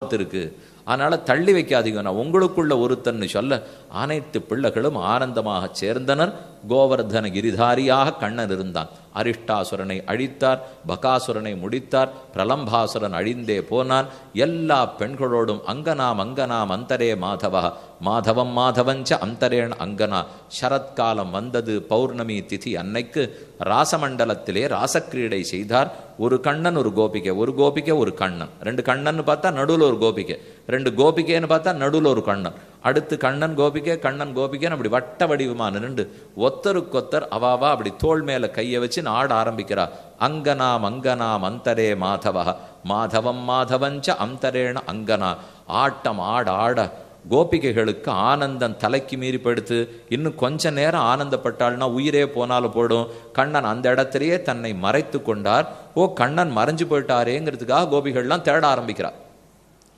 இருக்கு. அதனால தள்ளி வைக்காதீங்க. நான் உங்களுக்குள்ள ஒருத்தன்னு சொல்ல அனைத்து பிள்ளைகளும் ஆனந்தமாக சேர்ந்தனர். கோவர்தன கிரிதாரியாக கண்ணன் இருந்தான். அரிஷ்டாசுரனை அழித்தார், பகாசுரனை முடித்தார், பிரலம்பாசுரன் அழிந்தே போனான். எல்லா பெண்களோடும் அங்கனாம் அங்கனாம் அந்தரே மாதவா மாதவம் மாதவஞ்ச அந்தரேன் அங்கனா. சரத்காலம் வந்தது. பௌர்ணமி திதி அன்னைக்கு ராசமண்டலத்திலே ராசக்கிரீடை செய்தார். ஒரு கண்ணன் ஒரு கோபிகை, ஒரு கோபிகை ஒரு கண்ணன், ரெண்டு கண்ணன் பார்த்தா நடுவில் ஒரு கோபிகை, ரெண்டு கோபிகைன்னு பார்த்தா நடுவில் ஒரு கண்ணன், அடுத்து கண்ணன் கோபிகை கண்ணன் கோபிகைன்னு அப்படி வட்ட வடிவமான நின்று ஒத்தருக்கொத்தர் அவாவா அப்படி தோள் மேல கையை வச்சு ஆட ஆரம்பிக்கிறா. அங்கனாம் அங்கனாம் அந்தரே மாதவா மாதவம் மாதவஞ்ச அந்தரேன அங்கனா. ஆட்டம் ஆட ஆட கோபிகைகளுக்கு ஆனந்தம் தலைக்கு மீறி படுத்து இன்னும் கொஞ்ச நேரம் ஆனந்தப்பட்டாள்னா உயிரே போனாலும் போடும். கண்ணன் அந்த இடத்திலேயே தன்னை மறைத்து கொண்டார். கண்ணன் மறைஞ்சு போயிட்டாரேங்கிறதுக்காக கோபிகள்லாம் தேட ஆரம்பிக்கிறார்.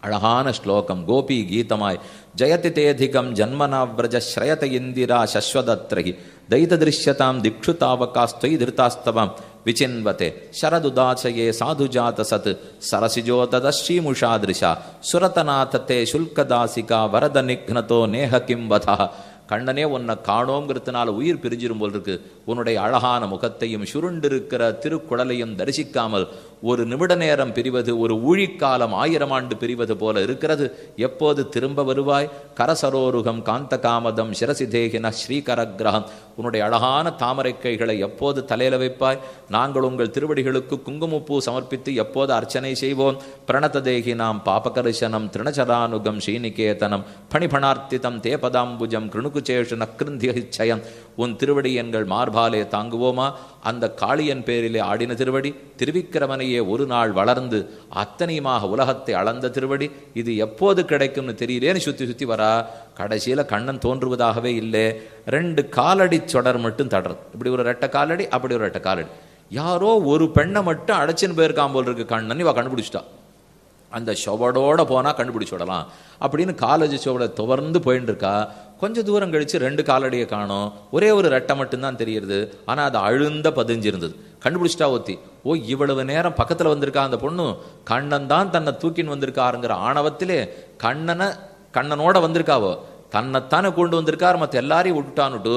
அழகான ஸ்லோகம் கோபி கீதமாய். ஜயதி தேதிகம் ஜன்மனாவிரஜ ஸ்ரயத இந்திரா சஸ்வதத்ரகி தைத திருஷ்யதாம் திக்ஷு தாவகாஸ்தை திருதாஸ்தவாம் விசின்வதே சரதுதாசயே சாதுஜாத சத் சரசிஜோதத ஸ்ரீமுஷாதிருஷா சுரதநாதத்தே சுல்கதாசிகா வரத நிக்னதோ நேஹ கிம் வதா. கண்ணனே உன்னை காணோங்கிறதுனால உயிர் பிரிஞ்சிரும் போல் இருக்கு. உன்னுடைய அழகான முகத்தையும் சுருண்டிருக்கிற திருக்குடலையும் தரிசிக்காமல் ஒரு நிமிட நேரம் பிரிவது ஒரு ஊழிக்காலம் 1000 ஆண்டு பிரிவது போல இருக்கிறது. எப்போது திரும்ப வருவாய்? கரசரோருகம் காந்த காமதம் சிரசிதேகின ஸ்ரீகரகிரகம். உன்னுடைய அழகான தாமரை கைகளை எப்போது தலையில வைப்பாய்? நாங்கள் உங்கள் திருவடிகளுக்கு குங்குமப்பூ சமர்ப்பித்து எப்போது அர்ச்சனை செய்வோம்? பிரணததேகினாம் பாபகரிசனம் திருணச்சரானுகம் ஸ்ரீநிகேதனம் பணிபணார்த்திதம் தேபதாம்புஜம் கிருணுகுச்சேஷ நக்ருந்தியச்சயம். உன் திருவடி எங்கள் மார்பாலே தாங்குவோமா? அந்த காளியன் பேரிலே ஆடின திருவடி, திருவிக்கிரமனையே ஒரு நாள் வளர்ந்து அத்தனையுமாக உலகத்தை அளந்த திருவடி, இது எப்போது கிடைக்கும்னு தெரியலேன்னு சுத்தி வரா. கடைசியில கண்ணன் தோன்றுவதாகவே இல்லை. 2 காலடி சொடர் மட்டும் தடுறது. இப்படி ஒரு ரெட்டை காலடி, அப்படி ஒரு ரெட்டை காலடி. யாரோ ஒரு பெண்ணை மட்டும் அடைச்சின்னு போயிருக்கான் போல் இருக்கு கண்ணன். இவ கண்டுபிடிச்சிட்டா. அந்த சுவடோட போனா கண்டுபிடிச்சுடலாம் அப்படின்னு காலேஜ் சுவட துவர்ந்து போயின்னு இருக்கா. கொஞ்சம் தூரம் கழிச்சு 2 காலடியை காணோம். ஒரே ஒரு ரெட்டை மட்டும்தான் தெரியுது. ஆனா அது அழுந்த பதிஞ்சிருந்தது. கண்டுபிடிச்சிட்டா ஒத்தி. இவ்வளவு நேரம் பக்கத்துல வந்திருக்கா அந்த பொண்ணு. கண்ணன் தான் தன்னை தூக்கின்னு வந்திருக்காருங்கிற ஆணவத்திலே கண்ணனோட வந்திருக்காவோ. தன்னைத்தானே கொண்டு வந்திருக்காரு, மற்ற எல்லாரையும் விட்டுட்டான்னுட்டு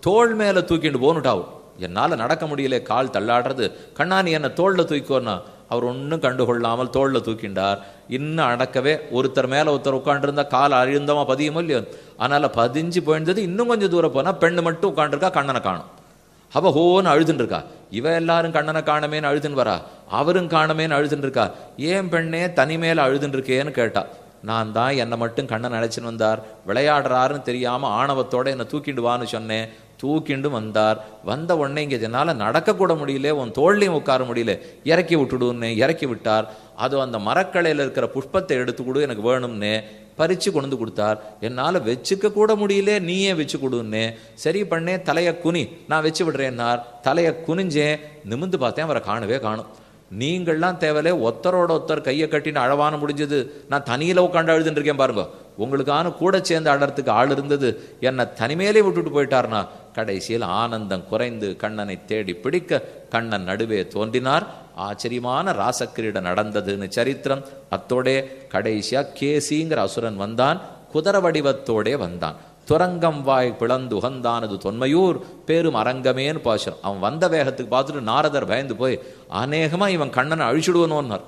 தோள் மேல தூக்கிட்டு போனுட்டாவோ. என்னால நடக்க முடியல, கால் தள்ளாடுறது. கண்ணா நீ என்ன தோல்ல தூக்கிக்கோன்னா அவர் ஒன்றும் கண்டுகொள்ளாமல் தோளில் தூக்கின்றார். இன்னும் அடக்கவே ஒருத்தர் மேலே ஒருத்தர் உட்காண்டிருந்தா கால் அழுந்தமா பதியுமோ இல்லையோ. அதனால பதிஞ்சு போயிருந்தது. இன்னும் கொஞ்சம் தூரம் போனால் பெண்ணு மட்டும் உட்காண்டிருக்கா, கண்ணனை காணும். அவ ஹோன்னு அழுதுன்னு இருக்கா. இவ எல்லாரும் கண்ணனை காணமேன்னு அழுதுன்னு வரா, அவரும் காணமேன்னு அழுதுன்னு இருக்கா. ஏன் பெண்ணே தனிமேல அழுதுன்னு இருக்கேன்னு கேட்டா. நான் தான் என்னை மட்டும் கண்ணன் அழைச்சின்னு வந்தார், விளையாடுறாருன்னு தெரியாமல் ஆணவத்தோட என்னை தூக்கிடுவான்னு சொன்னேன். தூக்கிண்டு வந்தார். வந்த உடனே இங்கே என்னால் நடக்கக்கூட முடியல, உன் தோல்லையும் உட்கார முடியல, இறக்கி விட்டுடுன்னு இறக்கி விட்டார். அதுவும் அந்த மரக்கலையில் இருக்கிற புஷ்பத்தை எடுத்து கொடு எனக்கு வேணும்னு பறித்து கொண்டு கொடுத்தார். என்னால் வச்சுக்க கூட முடியல, நீயே வச்சு கொடுன்னு. சரி பண்ணே, தலையை குனி நான் வச்சு விடுறேன்னார். தலையை குனிஞ்சேன், நிமிந்து பார்த்தேன், அவரை காணவே காணும். நீங்கள்லாம் தேவையில்லை, ஒருத்தரோட ஒருத்தர் கையை கட்டின்னு அழவான முடிஞ்சது. நான் தனியில் உட்காந்து அழுதுன்னு இருக்கேன் பாருங்க. உங்களுக்கான கூட சேர்ந்து அழறதுக்கு ஆள் இருந்தது, என்னை தனிமேலே விட்டுட்டு போயிட்டார்னா. கடைசியில் ஆனந்தம் குறைந்து கண்ணனை தேடி பிடிக்க கண்ணன் நடுவே தோன்றினார். ஆச்சரியமான ராசக்கிரீட நடந்ததுன்னு சரித்திரம். அத்தோடே கடைசியா கேசிங்கிற அசுரன் வந்தான். குதிர வடிவத்தோடே வந்தான். துரங்கம் வாய் பிளந்து உகந்தானது தொன்மையூர் பேரும் அரங்கமேன்னு பாசுரம். அவன் வந்த வேகத்துக்கு பார்த்துட்டு நாரதர் பயந்து போய் அநேகமா இவன் கண்ணனை அழிச்சுடுவனோன்னார்.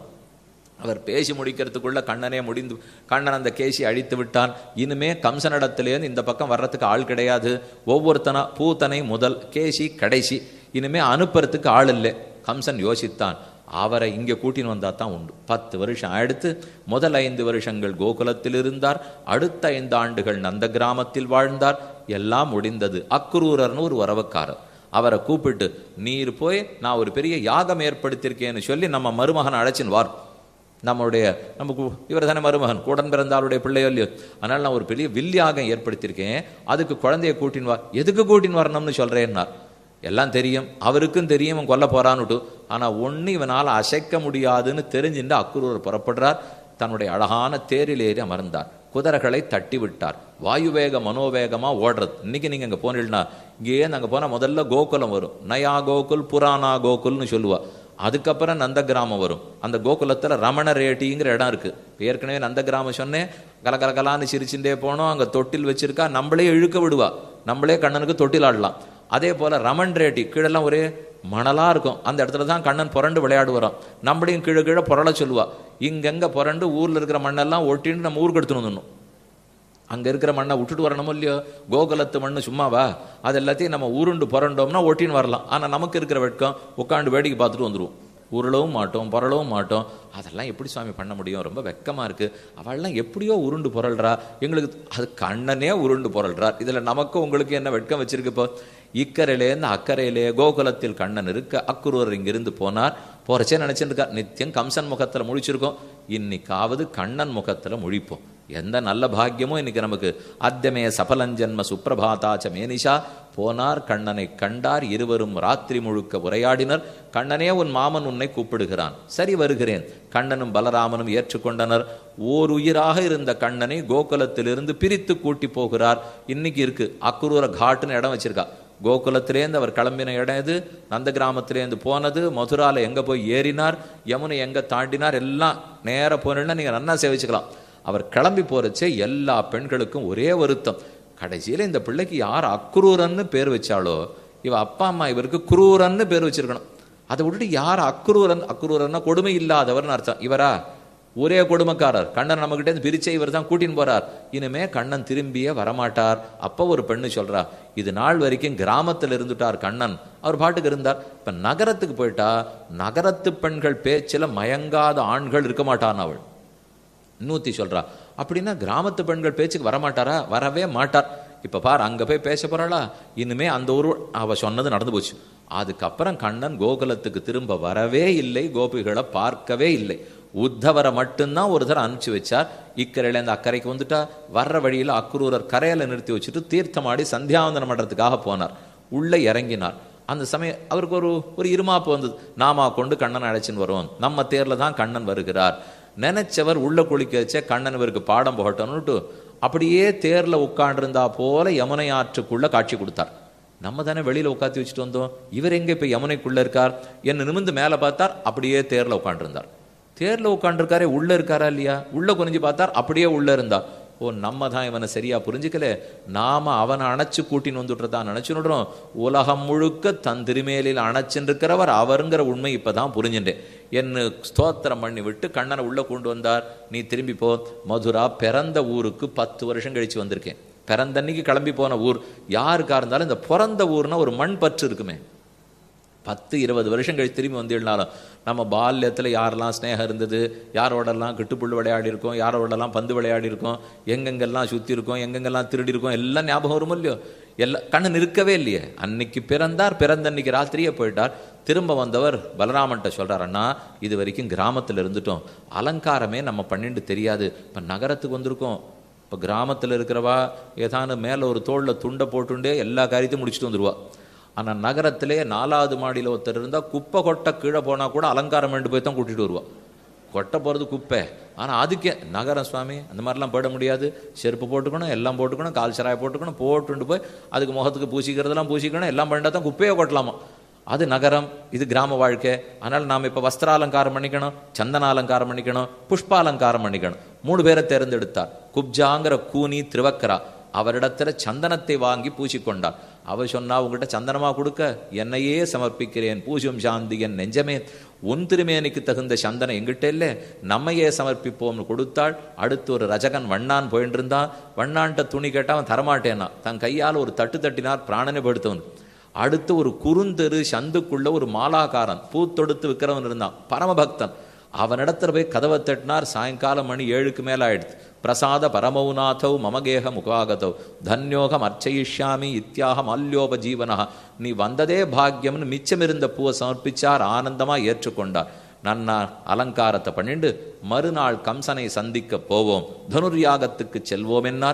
அவர் பேசி முடிக்கிறதுக்குள்ள கண்ணனே முடிந்து கண்ணன் அந்த கேசி அழித்து விட்டான். இனிமே கம்சனிடத்திலேருந்து இந்த பக்கம் வர்றதுக்கு ஆள் கிடையாது. ஒவ்வொருத்தனா பூத்தனை முதல், கேசி கடைசி, இனிமே அனுப்புறதுக்கு ஆள் இல்லை. கம்சன் யோசித்தான், அவரை இங்கே கூட்டின்னு வந்தா தான் உண்டு. 10 வருஷம் அடுத்து முதல் 5 வருஷங்கள் கோகுலத்தில் இருந்தார். அடுத்த 5 ஆண்டுகள் நந்த கிராமத்தில் வாழ்ந்தார். எல்லாம் முடிந்தது. அக்ரூரர்னு ஒரு உறவுக்காரர் அவரை கூப்பிட்டு, நீர் போய் நான் ஒரு பெரிய யாகம் ஏற்படுத்தியிருக்கேன்னு சொல்லி நம்ம மருமகனை அழைச்சின்னு வார். நமக்கு இவர் தானே மருமகன், கூடன் பிறந்தாளுடைய பிள்ளையோ இல்லையோ. அதனால நான் ஒரு பெரிய வில்யாகம் ஏற்படுத்தியிருக்கேன், அதுக்கு குழந்தைய கூட்டின்னு வா. எதுக்கு கூட்டின்னு வரணும்னு சொல்றேன்னார். எல்லாம் தெரியும், அவருக்கும் தெரியும் அவன் கொல்ல போறான்னுட்டு. ஆனால் ஒன்று இவனால் அசைக்க முடியாதுன்னு தெரிஞ்சுட்டு அக்ரூரர் புறப்படுறார். தன்னுடைய அழகான தேரில் ஏறி அமர்ந்தார். குதிரைகளை தட்டி விட்டார். வாயுவேக மனோவேகமாக ஓடுறது. இன்னைக்கு நீங்கள் அங்கே போனீங்கன்னா, இங்கேயே அங்கே போனால் முதல்ல கோகுலம் வரும். நயா கோகுல் புராணா கோகுல்னு சொல்லுவா. அதுக்கப்புறம் நந்த கிராமம் வரும். அந்த கோகுலத்தில் ரமணரேட்டிங்கிற இடம் இருக்குது. ஏற்கனவே நந்த கிராமம் சொன்னேன், கலகலகலான்னு சிரிச்சுட்டே போனோம். அங்கே தொட்டில் வச்சிருக்கா, நம்மளே இழுக்க விடுவா, நம்மளே கண்ணனுக்கு தொட்டில் ஆடலாம். அதே போல் ரமன் ரேட்டி கீழெல்லாம் ஒரே மணலாக இருக்கும். அந்த இடத்துல தான் கண்ணன் புரண்டு விளையாடு வரோம். நம்மளையும் கீழே கீழே புரள சொல்லுவா. இங்கெங்கே புரண்டு ஊரில் இருக்கிற மண்ணெல்லாம் ஒட்டின்னு நம்ம ஊருக்கு எடுத்துன்னு வந்துடணும். அங்கே இருக்கிற மண்ணை விட்டுட்டு வரணுமோ இல்லையோ. கோகுலத்து மண்ணு சும்மாவா, அது எல்லாத்தையும் நம்ம உருண்டு புரண்டோம்னா ஒட்டின்னு வரலாம். ஆனால் நமக்கு இருக்கிற வெட்கம் உட்காந்து வேடிக்கை பார்த்துட்டு வந்துடுவோம். உருளவும் மாட்டோம், புரளவும் மாட்டோம். அதெல்லாம் எப்படி சுவாமி பண்ண முடியும், ரொம்ப வெக்கமாக இருக்குது. அவள்லாம் எப்படியோ உருண்டு புரள்றா, எங்களுக்கு அது கண்ணனே உருண்டு புரள்றார். இதில் நமக்கு உங்களுக்கு என்ன வெட்கம் வச்சிருக்கு? இப்போ இக்கரையிலேருந்து அக்கறையிலே கோகுலத்தில் கண்ணன் இருக்க, அக்குரூர் இங்கிருந்து போனார். போகிறச்சே நினச்சிருக்கா, நித்தியம் கம்சன் முகத்தில் முழிச்சிருக்கோம், இன்னைக்காவது கண்ணன் முகத்தில் முழிப்போம். எந்த நல்ல பாக்கியமோ இன்னைக்கு நமக்கு. அத்தியமே சபலஞ்சன்ம சுப்பிரபாதாச்ச மேனிஷா. போனார், கண்ணனை கண்டார், இருவரும் ராத்திரி முழுக்க உரையாடினர். கண்ணனே, உன் மாமன் உன்னை கூப்பிடுகிறான், சரி வருகிறேன். கண்ணனும் பலராமனும் ஏற்றுக்கொண்டனர். ஓர் உயிராக இருந்த கண்ணனை கோகுலத்திலிருந்து பிரித்து கூட்டி போகிறார். இன்னைக்கு இருக்கு அக்குரூர காட்டுன்னு இடம் வச்சிருக்கா. கோகுலத்திலேருந்து அவர் கிளம்பின இடம் இது. நந்த கிராமத்திலேருந்து போனது, மதுராவில் எங்கே போய் ஏறினார், யமுனை எங்கே தாண்டினார், எல்லாம் நேராக போனீங்கன்னா நீங்கள் நன்னா சேவிச்சுக்கலாம். அவர் கிளம்பி போகிறச்சே எல்லா பெண்களுக்கும் ஒரே வருத்தம். கடைசியில் இந்த பிள்ளைக்கு யார் அக்ரூரன்னு பேர் வச்சாலோ, இவ அப்பா அம்மா இவருக்கு குரூரன்னு பேர் வச்சிருக்கணும். அதை விட்டுட்டு யார் அக்ரூரன், அக்ரூரன்னா கொடுமை இல்லாதவர்னு அர்த்தம். இவரா ஒரே கொடுமைக்காரர். கண்ணன் நம்மகிட்டேருந்து பிரிச்சே இவர் தான் கூட்டின்னு போறார். இனிமே கண்ணன் திரும்பியே வரமாட்டார். அப்போ ஒரு பெண்ணு சொல்றா, இது நாள் வரைக்கும் கிராமத்தில் இருந்துட்டார் கண்ணன், அவர் பாட்டுக்கு இருந்தார். இப்ப நகரத்துக்கு போயிட்டா நகரத்து பெண்கள் பேச்சில் மயங்காத ஆண்கள் இருக்க மாட்டான் அவள். இன்னூத்தி சொல்றா, அப்படின்னா கிராமத்து பெண்கள் பேச்சுக்கு வரமாட்டாரா? வரவே மாட்டார். இப்போ பார், அங்கே போய் பேச போகிறாளா? இனிமே அந்த ஒரு அவள் சொன்னது நடந்து போச்சு. அதுக்கப்புறம் கண்ணன் கோகுலத்துக்கு திரும்ப வரவே இல்லை, கோபிகளை பார்க்கவே இல்லை. உத்தவரை மட்டும்தான் ஒரு தரம் அனுப்பிச்சு வச்சார். இக்கரையிலேருந்து அக்கறைக்கு வந்துட்டா. வர்ற வழியில் அக்ரூரர் கரையில் நிறுத்தி வச்சுட்டு தீர்த்தமாடி சந்தியாவந்தனம் பண்ணுறதுக்காக போனார். உள்ளே இறங்கினார். அந்த சமயம் அவருக்கு ஒரு இருமாப்பு வந்தது. நாமா கொண்டு கண்ணன் அழைச்சின்னு வருவோம், நம்ம தேரில் தான் கண்ணன் வருகிறார். நினைச்சவர் உள்ள குளிக்க வச்ச கண்ணன் இவருக்கு பாடம் போகட்டோன்னுட்டு அப்படியே தேரில் உட்காண்டிருந்தா போல யமுனை ஆற்றுக்குள்ள காட்சி கொடுத்தார். நம்ம தானே வெளியில் உட்காந்து வச்சுட்டு வந்தோம், இவர் எங்கே இப்போ யமுனைக்குள்ளே இருக்கார்? என்ன நிமிந்து மேலே பார்த்தார், அப்படியே தேரில் உட்காண்டிருந்தார். தேரில் உட்காண்டிருக்காரே, உள்ளே இருக்காரா இல்லையா? உள்ளே குனிஞ்சு பார்த்தார், அப்படியே உள்ளே இருந்தார். ஓ, நம்ம தான் இவனை சரியா புரிஞ்சுக்கல, நாம அவனை அணைச்சு கூட்டின்னு வந்துட்டுறதான் நினைச்சுடுறோம். உலகம் முழுக்க தன் திருமேலில் அணைச்சுருக்கிறவர் அவருங்கிற உண்மை இப்பதான் புரிஞ்சுட்டேன். என்ன ஸ்தோத்திரம் பண்ணி விட்டு கண்ணனை உள்ள கொண்டு வந்தார். நீ திரும்பி போ. மதுரா பிறந்த ஊருக்கு 10 வருஷம் கழிச்சு வந்திருக்கேன். பிறந்தன்னைக்கு கிளம்பி போன ஊர். யாருக்கா இருந்தாலும் இந்த பிறந்த ஊர்னா ஒரு மண் பற்று இருக்குமே. 10-20 வருஷம் கழிச்சு திரும்பி வந்துடனாலும் நம்ம பால்யத்தில் யாரெல்லாம் ஸ்னேகம் இருந்தது, யாரோடெல்லாம் கிட்டுப்புள்ளு விளையாடி இருக்கோம், யாரோடெல்லாம் பந்து விளையாடி இருக்கோம், எங்கெங்கெல்லாம் சுற்றி இருக்கோம், எங்கெங்கெல்லாம் திருடி இருக்கோம், எல்லாம் ஞாபகம் வருமோ இல்லையோ. எல்லாம் கண்ணன் இருக்கவே இல்லையே. அன்னைக்கு பிறந்தார், பிறந்த அன்னைக்கு ராத்திரியே போயிட்டார். திரும்ப வந்தவர் பலராமன்ட்ட சொல்கிறார், அண்ணா இது வரைக்கும் கிராமத்தில் இருந்துட்டோம், அலங்காரமே நம்ம பண்ணிட்டு தெரியாது, இப்போ நகரத்துக்கு வந்திருக்கோம். இப்போ கிராமத்தில் இருக்கிறவா ஏதானு மேலே ஒரு தோளில் துண்டை போட்டுண்டே எல்லா காரியத்தையும் முடிச்சுட்டு வந்துடுவா. ஆனால் நகரத்திலே 4வது மாடியில் ஒருத்தர் இருந்தால் குப்பை கொட்டை கீழே போனால் கூட அலங்காரம் வேண்டு போய் தான் கூட்டிகிட்டு வருவா. கொட்டை போகிறது குப்பை, ஆனால் அதுக்கே நகரம் சுவாமி அந்த மாதிரிலாம் போயிட முடியாது. செருப்பு போட்டுக்கணும், எல்லாம் போட்டுக்கணும், கால் சராய் போட்டுக்கணும், போட்டுட்டு போய் அதுக்கு முகத்துக்கு பூசிக்கிறதெல்லாம் பூசிக்கணும், எல்லாம் பண்ணிட்டா தான் குப்பையே கொட்டலாமா. அது நகரம், இது கிராம வாழ்க்கை. அதனால் நாம் இப்போ வஸ்திராலங்காரம் பண்ணிக்கணும், சந்தனாலங்காரம் பண்ணிக்கணும், புஷ்பாலங்காரம் பண்ணிக்கணும். 3 பேரை தேர்ந்தெடுத்தார். குப்ஜாங்கிற கூனி திருவக்கரா அவரிடத்துல சந்தனத்தை வாங்கி பூசிக்கொண்டார். அவ சொன்னா, உங்ககிட்ட சந்தனமா கொடுக்க என்னையே சமர்ப்பிக்கிறேன், பூஜ்யம் சாந்தி என் நெஞ்சமே, உன் திருமேனிக்கு தகுந்த சந்தனம் எங்கிட்ட இல்லை, நம்மையே சமர்ப்பிப்போம்னு கொடுத்தாள். அடுத்து ஒரு ரஜகன் வண்ணான் போயிட்டு இருந்தான். வண்ணான்ட்ட துணி கேட்டால் அவன் தரமாட்டேன்னா தன் கையால் ஒரு தட்டு தட்டினார், பிராணனை படுத்தவன். அடுத்து ஒரு குறுந்தெரு சந்துக்குள்ள ஒரு மாலாக்காரன் பூத்தொடுத்து விற்கிறவன் இருந்தான், பரமபக்தன். அவனிடத்துல போய் கதவை தட்டினார். சாயங்காலம் மணி 7க்கு மேலே ஆயிடுது. பிரசாத பரமௌநாதௌ மமகேக முகாகதௌ தன்யோகம் அர்ச்சயிஷ்யாமி இத்தியாக மல்யோபஜீவனா. நீ வந்ததே பாக்யம்னு மிச்சமிருந்த பூவை சமர்ப்பிச்சார். ஆனந்தமாக ஏற்றுக்கொண்டார். நன்னா அலங்காரத்தை பண்ணிண்டு மறுநாள் கம்சனை சந்திக்க போவோம், தனுர்யாகத்துக்கு செல்வோம் என்னார்.